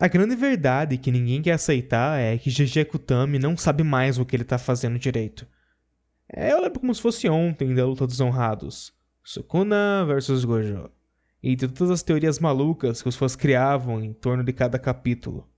A grande verdade que ninguém quer aceitar é que Gege Kutami não sabe mais o que ele tá fazendo direito. Eu lembro como se fosse ontem da luta dos honrados. Sukuna versus Gojo. E de todas as teorias malucas que os fãs criavam em torno de cada capítulo.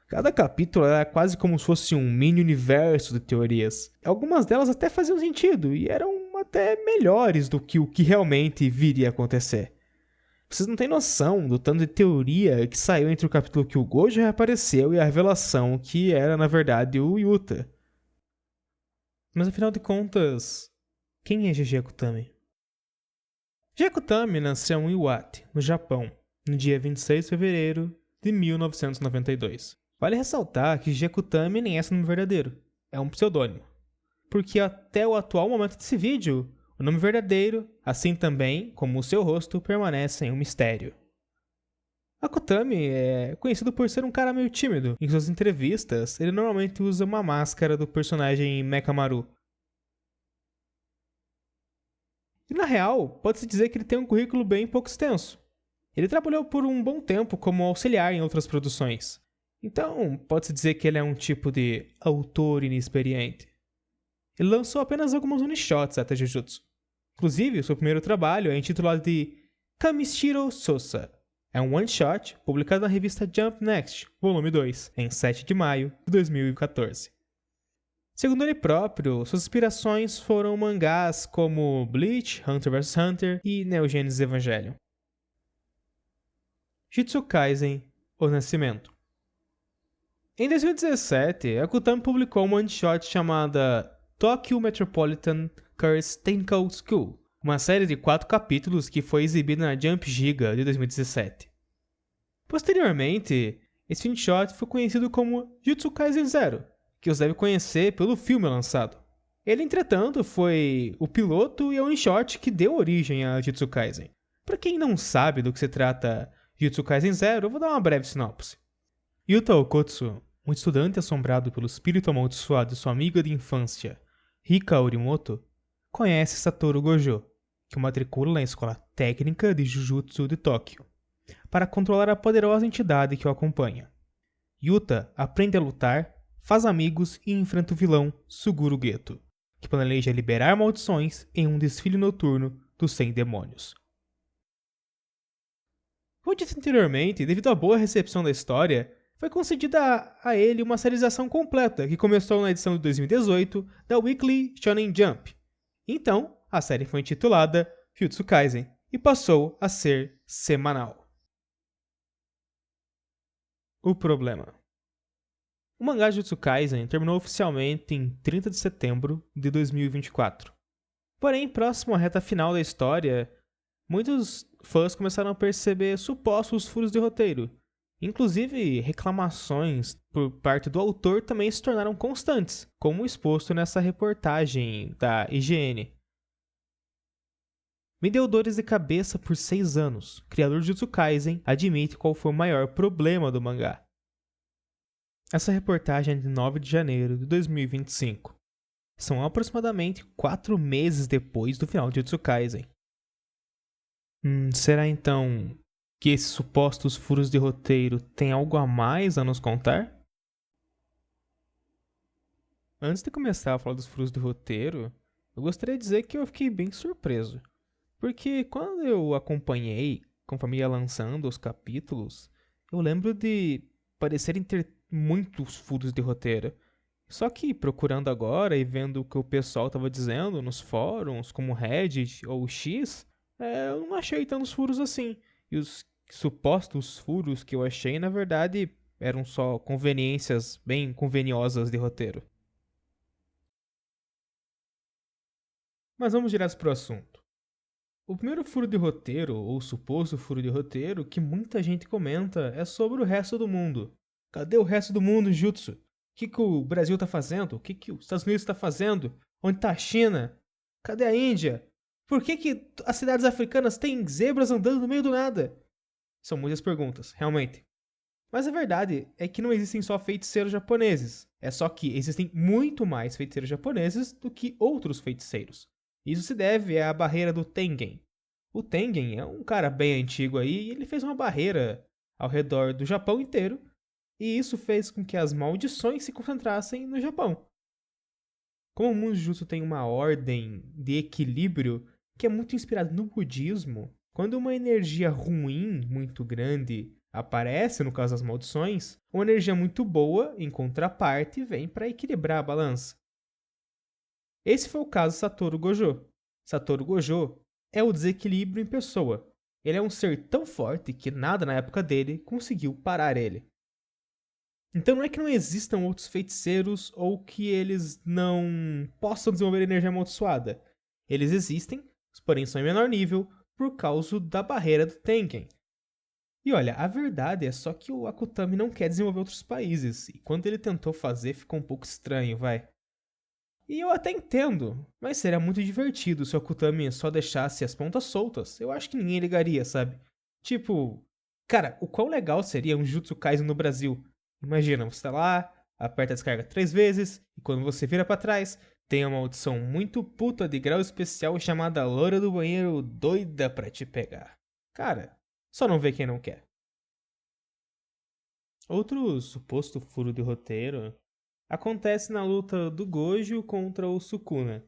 Cada capítulo era quase como se fosse um mini universo de teorias. Algumas delas até faziam sentido e eram até melhores do que o que realmente viria a acontecer. Vocês não têm noção do tanto de teoria que saiu entre o capítulo que o Gojo reapareceu e a revelação que era, na verdade, o Yuta. Mas afinal de contas, quem é Gege Akutami? Gege Akutami nasceu em Iwate, no Japão, no dia 26 de fevereiro de 1992. Vale ressaltar que Gege Akutami nem é seu nome verdadeiro, é um pseudônimo. Porque até o atual momento desse vídeo, o nome verdadeiro, assim também como o seu rosto, permanecem um mistério. Akutami é conhecido por ser um cara meio tímido. Em suas entrevistas, ele normalmente usa uma máscara do personagem Mekamaru. E na real, pode-se dizer que ele tem um currículo bem pouco extenso. Ele trabalhou por um bom tempo como auxiliar em outras produções. Então, pode-se dizer que ele é um tipo de autor inexperiente. Ele lançou apenas alguns one-shots até Jujutsu. Inclusive, o seu primeiro trabalho é intitulado de Kamishiro Sosa. É um one-shot publicado na revista Jump Next, volume 2, em 7 de maio de 2014. Segundo ele próprio, suas inspirações foram mangás como Bleach, Hunter vs Hunter e Neo Genesis Evangelion. Jujutsu Kaisen, O Nascimento. Em 2017, a Akutami publicou uma one-shot chamada Tokyo Metropolitan Curse Technical School, uma série de 4 capítulos que foi exibida na Jump Giga de 2017. Posteriormente, esse one-shot foi conhecido como Jujutsu Kaisen Zero, que os deve conhecer pelo filme lançado. Ele, entretanto, foi o piloto e o one-shot que deu origem a Jujutsu Kaisen. Para quem não sabe do que se trata Jujutsu Kaisen Zero, eu vou dar uma breve sinopse. Yuta Okotsu, um estudante assombrado pelo espírito amaldiçoado de sua amiga de infância, Rika Orimoto, conhece Satoru Gojo, que o matricula na Escola Técnica de Jujutsu de Tóquio, para controlar a poderosa entidade que o acompanha. Yuta aprende a lutar, faz amigos e enfrenta o vilão Suguru Geto, que planeja liberar maldições em um desfile noturno dos 100 demônios. Como disse anteriormente, devido à boa recepção da história, foi concedida a ele uma serialização completa, que começou na edição de 2018 da Weekly Shonen Jump. Então, a série foi intitulada Jujutsu Kaisen e passou a ser semanal. O problema. O mangá Jujutsu Kaisen terminou oficialmente em 30 de setembro de 2024. Porém, próximo à reta final da história, muitos fãs começaram a perceber supostos furos de roteiro. Inclusive, reclamações por parte do autor também se tornaram constantes, como exposto nessa reportagem da IGN. Me deu dores de cabeça por 6 anos. O criador de Jujutsu Kaisen admite qual foi o maior problema do mangá. Essa reportagem é de 9 de janeiro de 2025. São aproximadamente 4 meses depois do final de Jujutsu Kaisen. Será então que esses supostos furos de roteiro têm algo a mais a nos contar? Antes de começar a falar dos furos de roteiro, eu gostaria de dizer que eu fiquei bem surpreso. Porque quando eu acompanhei, conforme ia lançando os capítulos, eu lembro de parecerem ter muitos furos de roteiro. Só que procurando agora e vendo o que o pessoal estava dizendo nos fóruns, como Reddit ou X, eu não achei tantos furos assim. E os supostos furos que eu achei, na verdade, eram só conveniências bem conveniosas de roteiro. Mas vamos direto pro assunto. O primeiro furo de roteiro, ou suposto furo de roteiro, que muita gente comenta é sobre o resto do mundo. Cadê o resto do mundo, Jutsu? O que o Brasil tá fazendo? O que os Estados Unidos tá fazendo? Onde tá a China? Cadê a Índia? Por que as cidades africanas têm zebras andando no meio do nada? São muitas perguntas, realmente. Mas a verdade é que não existem só feiticeiros japoneses. É só que existem muito mais feiticeiros japoneses do que outros feiticeiros. Isso se deve à barreira do Tengen. O Tengen é um cara bem antigo aí e ele fez uma barreira ao redor do Japão inteiro e isso fez com que as maldições se concentrassem no Japão. Como o mundo jutsu tem uma ordem de equilíbrio que é muito inspirada no budismo, quando uma energia ruim muito grande aparece, no caso das maldições, uma energia muito boa, em contraparte, vem para equilibrar a balança. Esse foi o caso de Satoru Gojo. Satoru Gojo é o desequilíbrio em pessoa. Ele é um ser tão forte que nada na época dele conseguiu parar ele. Então não é que não existam outros feiticeiros ou que eles não possam desenvolver energia amaldiçoada. Eles existem, porém são em menor nível por causa da barreira do Tengen. E olha, a verdade é só que o Akutami não quer desenvolver outros países, e quando ele tentou fazer ficou um pouco estranho, vai. E eu até entendo, mas seria muito divertido se o Akutami só deixasse as pontas soltas. Eu acho que ninguém ligaria, sabe? Tipo, cara, o quão legal seria um Jutsu Kaisen no Brasil? Imagina, você tá lá, aperta a descarga 3 vezes, e quando você vira pra trás, tem uma maldição muito puta de grau especial chamada Loura do Banheiro doida pra te pegar. Cara, só não vê quem não quer. Outro suposto furo de roteiro acontece na luta do Gojo contra o Sukuna.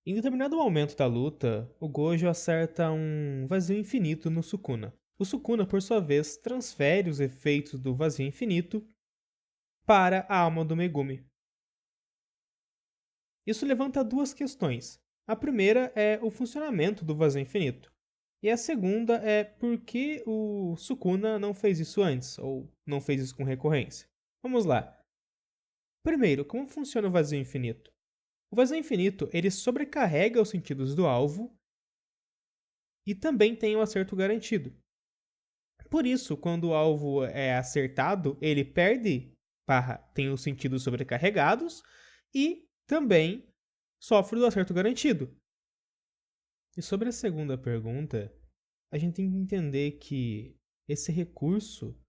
Em determinado momento da luta, o Gojo acerta um vazio infinito no Sukuna. O Sukuna, por sua vez, transfere os efeitos do vazio infinito para a alma do Megumi. Isso levanta duas questões. A primeira é o funcionamento do vazio infinito. E a segunda é por que o Sukuna não fez isso antes, ou não fez isso com recorrência. Vamos lá. Primeiro, como funciona o vazio infinito? O vazio infinito ele sobrecarrega os sentidos do alvo e também tem o acerto garantido. Por isso, quando o alvo é acertado, ele perde, tem os sentidos sobrecarregados e também sofre do acerto garantido. E sobre a segunda pergunta, a gente tem que entender que esse recurso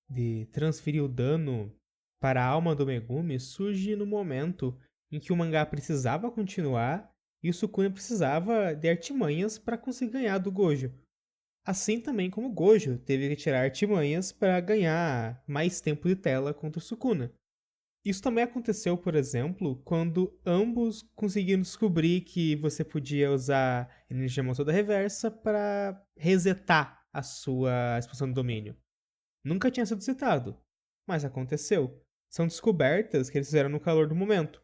de transferir o dano para a alma do Megumi surge no momento em que o mangá precisava continuar e o Sukuna precisava de artimanhas para conseguir ganhar do Gojo. Assim também como o Gojo teve que tirar artimanhas para ganhar mais tempo de tela contra o Sukuna. Isso também aconteceu, por exemplo, quando ambos conseguiram descobrir que você podia usar energia motora reversa para resetar a sua expansão do domínio. Nunca tinha sido citado, mas aconteceu. São descobertas que eles fizeram no calor do momento.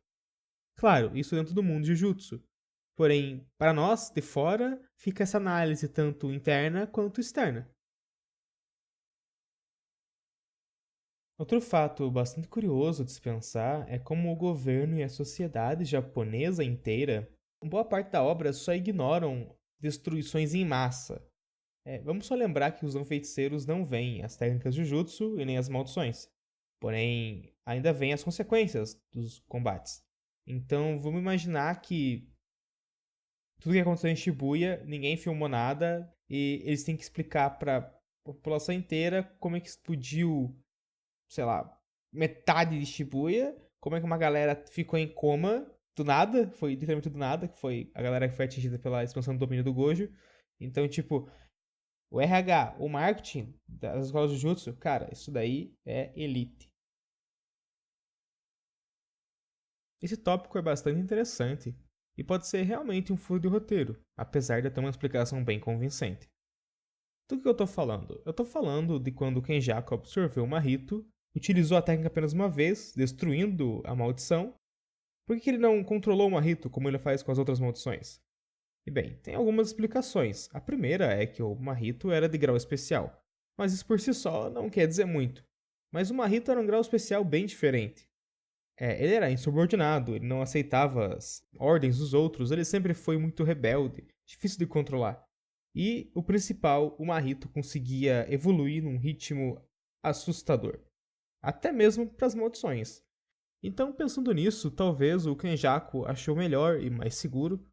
Claro, isso dentro do mundo de Jutsu. Porém, para nós, de fora, fica essa análise tanto interna quanto externa. Outro fato bastante curioso de se pensar é como o governo e a sociedade japonesa inteira, boa parte da obra só ignoram destruições em massa. Vamos só lembrar que os não feiticeiros não veem as técnicas de jutsu e nem as maldições. Porém, ainda vêm as consequências dos combates. Então, vamos imaginar que tudo que aconteceu em Shibuya, ninguém filmou nada e eles têm que explicar para a população inteira como é que explodiu, sei lá, metade de Shibuya, como é que uma galera ficou em coma do nada, foi literalmente do nada, que foi a galera que foi atingida pela expansão do domínio do Gojo. Então, tipo, o RH, o marketing das escolas de Jutsu, cara, isso daí é elite. Esse tópico é bastante interessante e pode ser realmente um furo de roteiro, apesar de ter uma explicação bem convincente. Do que eu tô falando? Eu tô falando de quando Kenjaku absorveu o Mahito, utilizou a técnica apenas uma vez, destruindo a maldição. Por que ele não controlou o Mahito como ele faz com as outras maldições? E bem, tem algumas explicações. A primeira é que o Mahito era de grau especial, mas isso por si só não quer dizer muito. Mas o Mahito era um grau especial bem diferente. Ele era insubordinado, ele não aceitava as ordens dos outros, ele sempre foi muito rebelde, difícil de controlar. E o principal, o Mahito conseguia evoluir num ritmo assustador, até mesmo para as maldições. Então, pensando nisso, talvez o Kenjaku achou melhor e mais seguro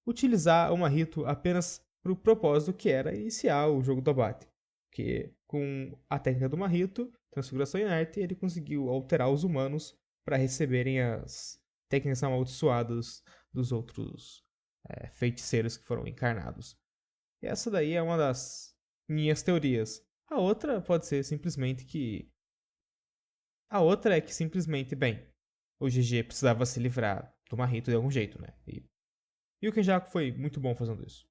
utilizar o Mahito apenas para o propósito que era iniciar o jogo do abate. Porque com a técnica do Mahito, transfiguração inerte, ele conseguiu alterar os humanos para receberem as técnicas amaldiçoadas dos outros feiticeiros que foram encarnados. E essa daí é uma das minhas teorias. A outra pode ser simplesmente que A outra é que simplesmente, bem, o GG precisava se livrar do Marrito de algum jeito, né? E o Kenjaku foi muito bom fazendo isso.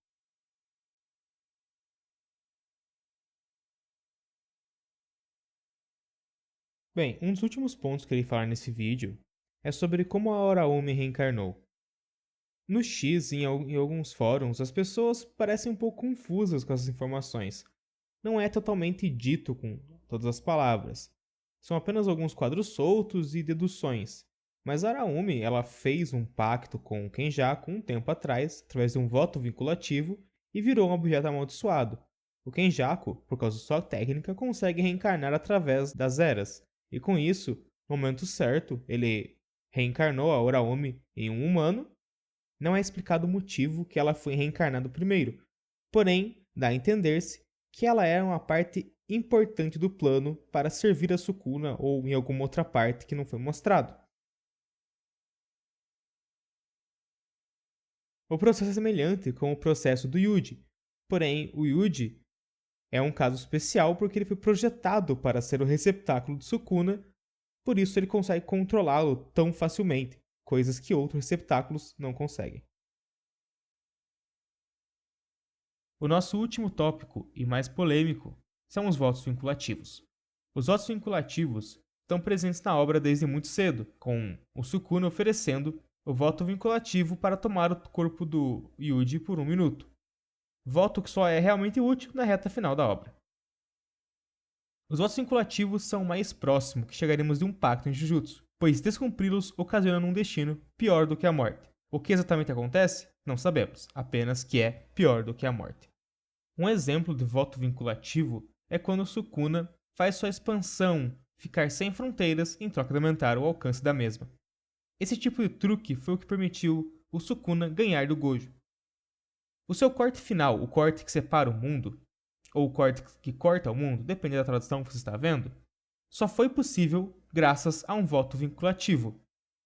Bem, um dos últimos pontos que eu queria falar nesse vídeo é sobre como a Oraomi reencarnou. No X, em alguns fóruns, as pessoas parecem um pouco confusas com essas informações. Não é totalmente dito com todas as palavras. São apenas alguns quadros soltos e deduções. Mas a Araumi, ela fez um pacto com o Kenjaku um tempo atrás, através de um voto vinculativo, e virou um objeto amaldiçoado. O Kenjaku, por causa de sua técnica, consegue reencarnar através das eras. E com isso, no momento certo, ele reencarnou a Oraomi em um humano. Não é explicado o motivo que ela foi reencarnada primeiro, porém, dá a entender-se que ela era uma parte importante do plano para servir a Sukuna ou em alguma outra parte que não foi mostrado. O processo é semelhante com o processo do Yuji, porém o Yuji é um caso especial porque ele foi projetado para ser o receptáculo de Sukuna, por isso ele consegue controlá-lo tão facilmente, coisas que outros receptáculos não conseguem. O nosso último tópico, e mais polêmico, são os votos vinculativos. Os votos vinculativos estão presentes na obra desde muito cedo, com o Sukuna oferecendo o voto vinculativo para tomar o corpo do Yuji por 1 minuto. Voto que só é realmente útil na reta final da obra. Os votos vinculativos são o mais próximo que chegaremos de um pacto em Jujutsu, pois descumpri-los ocasiona um destino pior do que a morte. O que exatamente acontece? Não sabemos, apenas que é pior do que a morte. Um exemplo de voto vinculativo é quando o Sukuna faz sua expansão ficar sem fronteiras em troca de aumentar o alcance da mesma. Esse tipo de truque foi o que permitiu o Sukuna ganhar do Gojo. O seu corte final, o corte que separa o mundo, ou o corte que corta o mundo, dependendo da tradução que você está vendo, só foi possível graças a um voto vinculativo,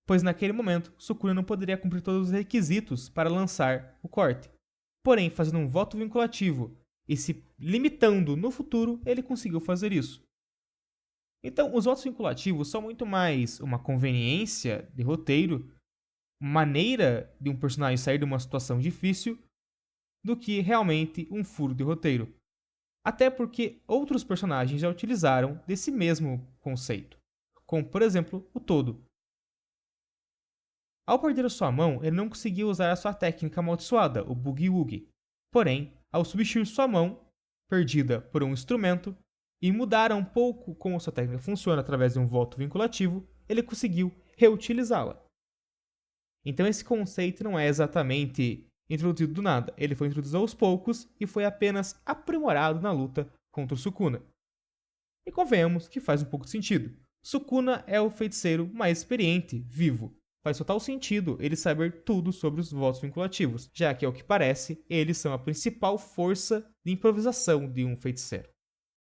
pois naquele momento Sukuna não poderia cumprir todos os requisitos para lançar o corte. Porém, fazendo um voto vinculativo e se limitando no futuro, ele conseguiu fazer isso. Então, os votos vinculativos são muito mais uma conveniência de roteiro, maneira de um personagem sair de uma situação difícil, do que realmente um furo de roteiro. Até porque outros personagens já utilizaram desse mesmo conceito, como por exemplo o Todo. Ao perder a sua mão, ele não conseguia usar a sua técnica amaldiçoada, o Boogie Woogie. Porém, ao substituir sua mão, perdida por um instrumento, e mudar um pouco como sua técnica funciona através de um voto vinculativo, ele conseguiu reutilizá-la. Então esse conceito não é exatamente introduzido do nada, ele foi introduzido aos poucos e foi apenas aprimorado na luta contra o Sukuna. E convenhamos que faz um pouco de sentido. Sukuna é o feiticeiro mais experiente, vivo. Faz total sentido ele saber tudo sobre os votos vinculativos, já que, ao que parece, eles são a principal força de improvisação de um feiticeiro.